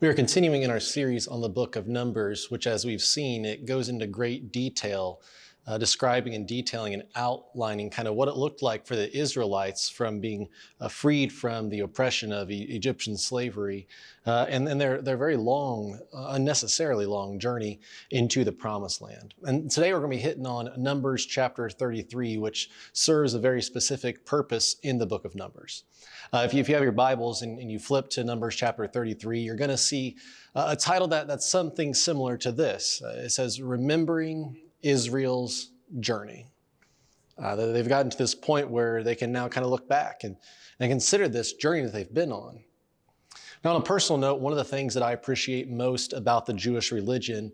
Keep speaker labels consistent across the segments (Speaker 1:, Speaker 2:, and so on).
Speaker 1: We are continuing in our series on the book of Numbers, which, as we've seen, it goes into great detail, describing and detailing and outlining kind of what it looked like for the Israelites from being freed from the oppression of Egyptian slavery, and their very long, unnecessarily long journey into the Promised Land. And today we're going to be hitting on Numbers chapter 33, which serves a very specific purpose in the book of Numbers. If you have your Bibles and you flip to Numbers chapter 33, you're going to see a title that's something similar to this. It says, Remembering Israel's Journey. They've gotten to this point where they can now kind of look back and consider this journey that they've been on. Now, on a personal note, one of the things that I appreciate most about the Jewish religion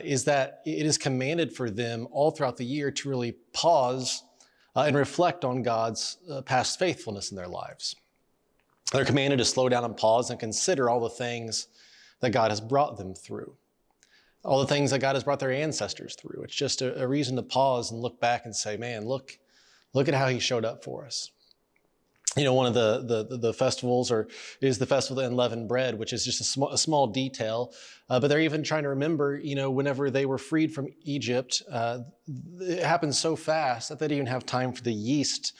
Speaker 1: is that it is commanded for them all throughout the year to really pause and reflect on God's past faithfulness in their lives. They're commanded to slow down and pause and consider all the things that God has brought them through, all the things that God has brought their ancestors through. It's just a reason to pause and look back and say, man, look at how he showed up for us. You know, one of the festivals is the festival of unleavened bread, which is just a small detail. But they're even trying to remember, you know, whenever they were freed from Egypt, it happened so fast that they didn't even have time for the yeast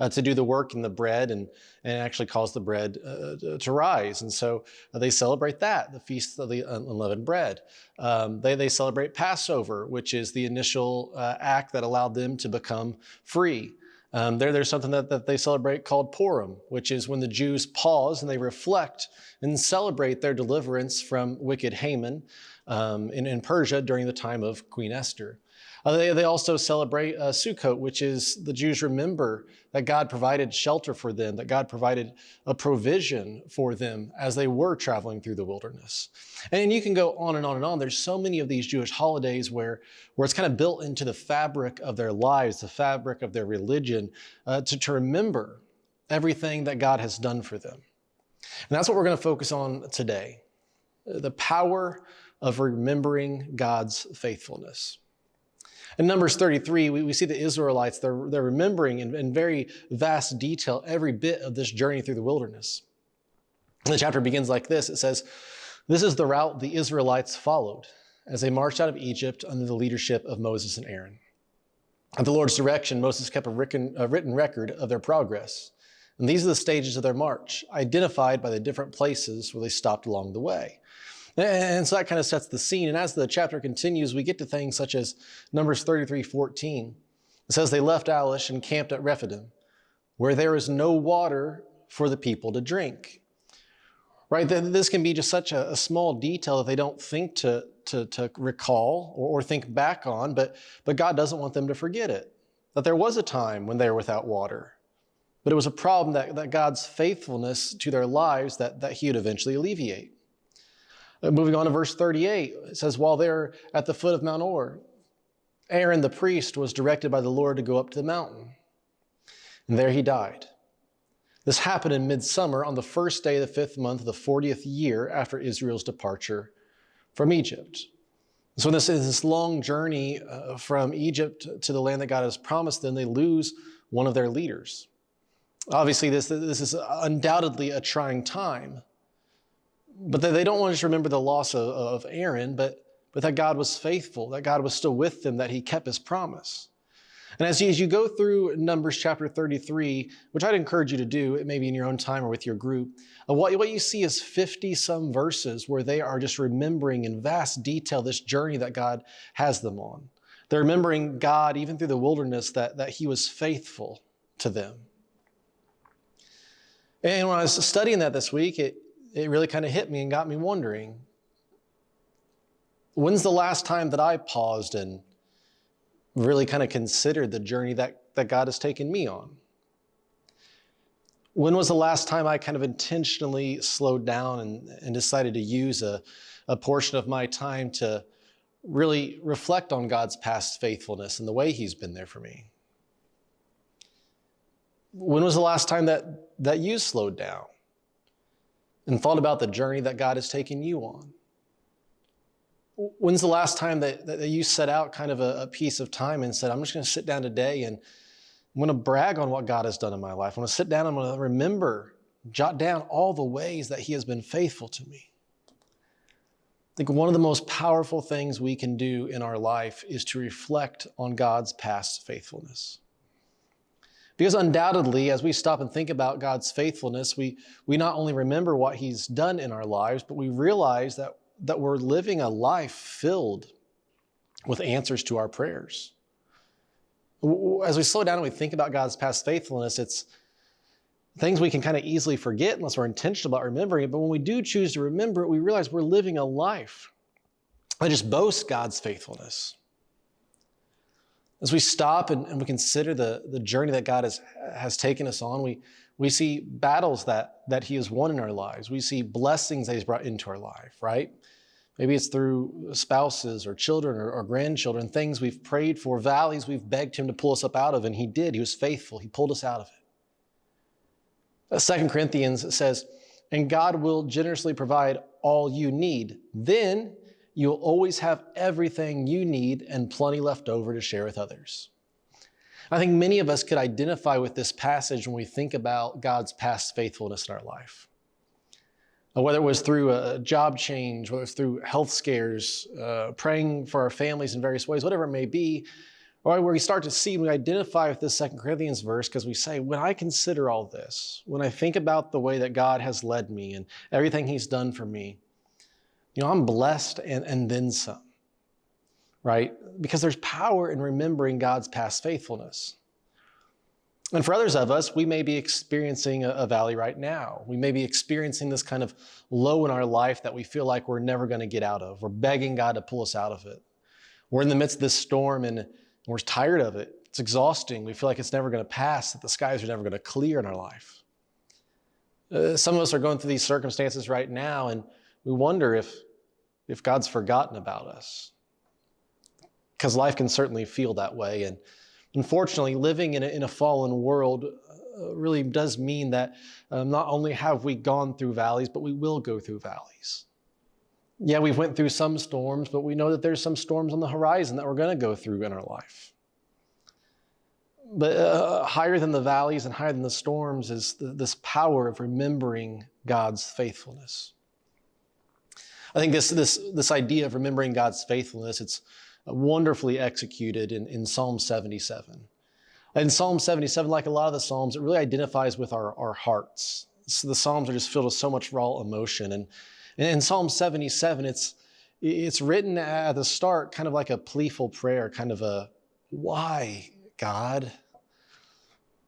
Speaker 1: to do the work in the bread and actually cause the bread to rise. And so they celebrate that, the Feast of the Unleavened Bread. They celebrate Passover, which is the initial act that allowed them to become free. There's something that they celebrate called Purim, which is when the Jews pause and they reflect and celebrate their deliverance from wicked Haman in Persia during the time of Queen Esther. They also celebrate Sukkot, which is the Jews remember that God provided shelter for them, that God provided a provision for them as they were traveling through the wilderness. And you can go on and on and on. There's so many of these Jewish holidays where it's kind of built into the fabric of their lives, the fabric of their religion, to remember everything that God has done for them. And that's what we're going to focus on today, the power of remembering God's faithfulness. In Numbers 33, we see the Israelites, they're remembering in very vast detail every bit of this journey through the wilderness. The chapter begins like this. It says, "This is the route the Israelites followed as they marched out of Egypt under the leadership of Moses and Aaron. At the Lord's direction, Moses kept a written record of their progress. And these are the stages of their march, identified by the different places where they stopped along the way." And so that kind of sets the scene. And as the chapter continues, we get to things such as Numbers 33:14. It says, "They left Alish and camped at Rephidim, where there is no water for the people to drink." Right? This can be just such a small detail that they don't think to recall or think back on, but God doesn't want them to forget it. That there was a time when they were without water, but it was a problem that God's faithfulness to their lives that he would eventually alleviate. Moving on to verse 38, it says, "While they're at the foot of Mount Or, Aaron the priest was directed by the Lord to go up to the mountain. And there he died. This happened in midsummer on the first day of the 5th month of the 40th year after Israel's departure from Egypt." So this long journey from Egypt to the land that God has promised them, they lose one of their leaders. Obviously, this is undoubtedly a trying time. But they don't want to just remember the loss of Aaron, but that God was faithful, that God was still with them, that he kept his promise. And as you go through Numbers chapter 33, which I'd encourage you to do, maybe in your own time or with your group, what you see is 50-some verses where they are just remembering in vast detail this journey that God has them on. They're remembering God, even through the wilderness, that he was faithful to them. And when I was studying that this week, it really kind of hit me and got me wondering, when's the last time that I paused and really kind of considered the journey that God has taken me on? When was the last time I kind of intentionally slowed down and decided to use a portion of my time to really reflect on God's past faithfulness and the way he's been there for me? When was the last time that you slowed down and thought about the journey that God has taken you on? When's the last time that you set out kind of a piece of time and said, I'm just going to sit down today and I'm going to brag on what God has done in my life. I'm going to sit down, I'm going to remember, jot down all the ways that he has been faithful to me. think one of the most powerful things we can do in our life is to reflect on God's past faithfulness. Because undoubtedly, as we stop and think about God's faithfulness, we not only remember what he's done in our lives, but we realize that we're living a life filled with answers to our prayers. As we slow down and we think about God's past faithfulness, it's things we can kind of easily forget unless we're intentional about remembering it. But when we do choose to remember it, we realize we're living a life that just boasts God's faithfulness. As we stop and we consider the journey that God has taken us on, we see battles that he has won in our lives. We see blessings that he's brought into our life, right? Maybe it's through spouses or children or grandchildren, things we've prayed for, valleys we've begged him to pull us up out of, and he did. He was faithful. He pulled us out of it. 2 Corinthians says, and God will generously provide all you need. Then you'll always have everything you need and plenty left over to share with others. I think many of us could identify with this passage when we think about God's past faithfulness in our life. Whether it was through a job change, whether it's through health scares, praying for our families in various ways, whatever it may be, or where we start to see, we identify with this 2 Corinthians verse because we say, when I consider all this, when I think about the way that God has led me and everything he's done for me, I'm blessed and then some, right? Because there's power in remembering God's past faithfulness. And for others of us, we may be experiencing a valley right now. We may be experiencing this kind of low in our life that we feel like we're never going to get out of. We're begging God to pull us out of it. We're in the midst of this storm and we're tired of it. It's exhausting. We feel like it's never going to pass, that the skies are never going to clear in our life. Some of us are going through these circumstances right now, and we wonder if God's forgotten about us. Because life can certainly feel that way. And unfortunately, living in a fallen world really does mean that not only have we gone through valleys, but we will go through valleys. Yeah, we've went through some storms, but we know that there's some storms on the horizon that we're going to go through in our life. But higher than the valleys and higher than the storms is this power of remembering God's faithfulness. I think this idea of remembering God's faithfulness, it's wonderfully executed in Psalm 77. In Psalm 77, like a lot of the Psalms, it really identifies with our hearts. So the Psalms are just filled with so much raw emotion. And in Psalm 77, it's written at the start kind of like a pleaful prayer, kind of a, why, God?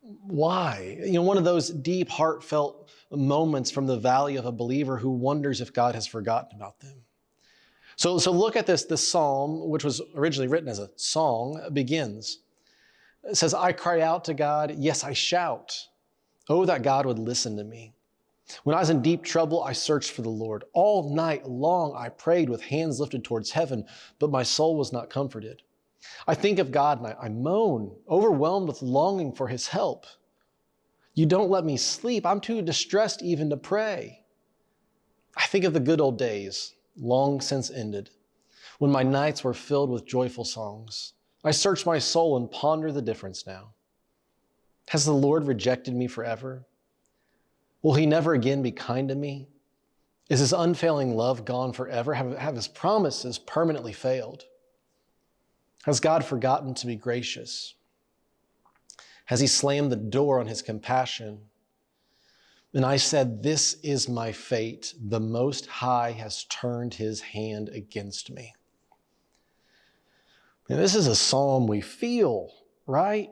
Speaker 1: Why? One of those deep, heartfelt moments from the valley of a believer who wonders if God has forgotten about them. So look at this psalm, which was originally written as a song, begins. It says, I cry out to God, yes, I shout. Oh, that God would listen to me. When I was in deep trouble, I searched for the Lord. All night long, I prayed with hands lifted towards heaven, but my soul was not comforted. I think of God and I moan, overwhelmed with longing for his help. You don't let me sleep. I'm too distressed even to pray. I think of the good old days, long since ended, when my nights were filled with joyful songs. I search my soul and ponder the difference now. Has the Lord rejected me forever? Will he never again be kind to me? Is his unfailing love gone forever? Have his promises permanently failed? Has God forgotten to be gracious? Has he slammed the door on his compassion? And I said, this is my fate. The Most High has turned his hand against me. And this is a psalm we feel, right?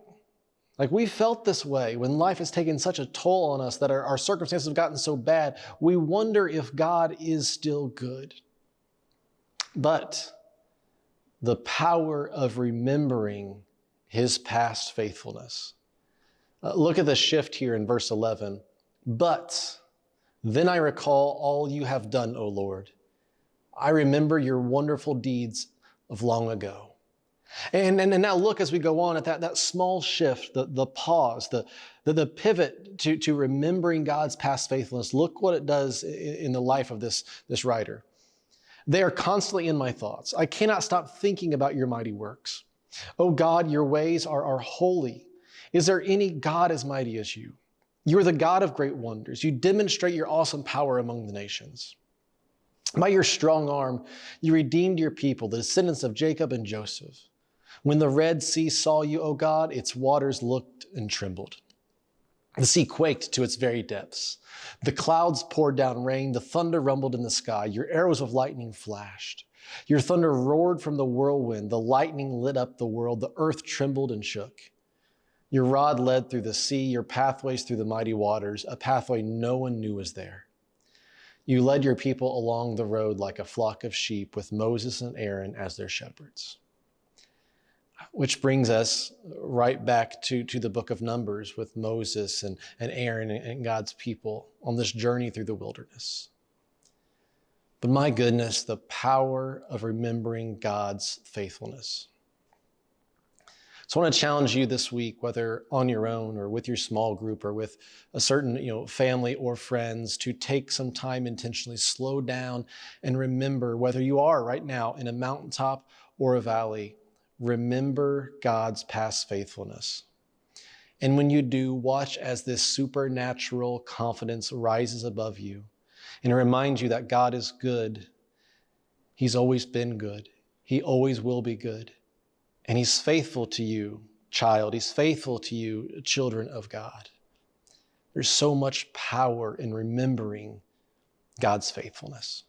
Speaker 1: Like we felt this way when life has taken such a toll on us that our circumstances have gotten so bad. We wonder if God is still good. But the power of remembering his past faithfulness. Look at the shift here in verse 11. But then I recall all you have done, O Lord. I remember your wonderful deeds of long ago. And now look as we go on at that small shift, the pause, the pivot to remembering God's past faithfulness. Look what it does in the life of this writer. They are constantly in my thoughts. I cannot stop thinking about your mighty works. Oh God, your ways are holy. Is there any God as mighty as you? You are the God of great wonders. You demonstrate your awesome power among the nations. By your strong arm, you redeemed your people, the descendants of Jacob and Joseph. When the Red Sea saw you, O God, its waters looked and trembled. The sea quaked to its very depths. The clouds poured down rain. The thunder rumbled in the sky. Your arrows of lightning flashed. Your thunder roared from the whirlwind. The lightning lit up the world. The earth trembled and shook. Your rod led through the sea, your pathways through the mighty waters, a pathway no one knew was there. You led your people along the road like a flock of sheep with Moses and Aaron as their shepherds. Which brings us right back to the book of Numbers with Moses and Aaron and God's people on this journey through the wilderness. But my goodness, the power of remembering God's faithfulness. So I want to challenge you this week, whether on your own or with your small group or with a certain family or friends, to take some time intentionally, slow down and remember, whether you are right now in a mountaintop or a valley, remember God's past faithfulness. And when you do, watch as this supernatural confidence rises above you and it reminds you that God is good. He's always been good. He always will be good. And He's faithful to you, child. He's faithful to you, children of God. There's so much power in remembering God's faithfulness.